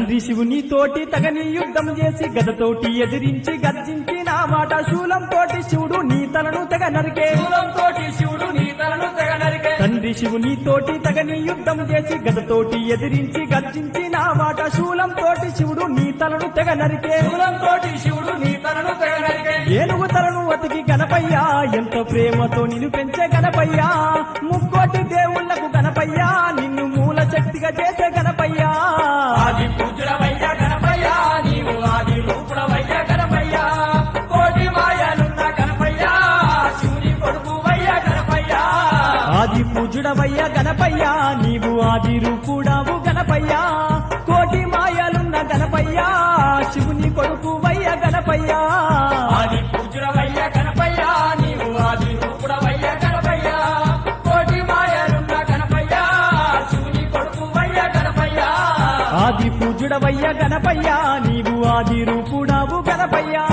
తండ్రి శివుని తోటి తగని యుద్ధం చేసి గదతోటి ఎదిరించి గర్జించిన మాట శూలంతోటి శివుడు నీ తలను తెగ నరికే తండ్రి శివుని తోటి తగని యుద్ధం చేసి గదతోటి ఎదిరించి గర్జించిన మాట శూలంతోటి శివుడు నీ తలను తెగ నరికే ఏనుగు తలను అతికి గణపయ్యా ఎంతో ప్రేమతో నిన్ను పెంచే గణపయ్యా ముక్కోటి దేవుళ్లకు గణపయ్యా నిన్ను మూల శక్తిగా చేసే గణపయ్యా ఆది పూజుడవయ్యా గణపయ్యా నీవు ఆది రూపుడవయ్యా గణపయ్యా కోటి మాయలున్న గణపయ్యా శివుని కొడుకువయ్యా గణపయ్యా ఆది పూజుడవయ్యా గణపయ్యా నీవు ఆది రూపుడావు గణపయ్యా కోటి మాయలున్న గణపయ్యా శివుని కొడుకువయ్యా గణపయ్యా ఆది పూజుడవయ్యా గణపయ్యా నీవు ఆది రూపుడవయ్యా గణపయ్యా కోటి మాయలున్న గణపయ్యా శివుని కొడుకువయ్యా గణపయ్యా ఆది పూజుడవయ్యా గణపయ్యా నీవు ఆది రూపుడావు గణపయ్యా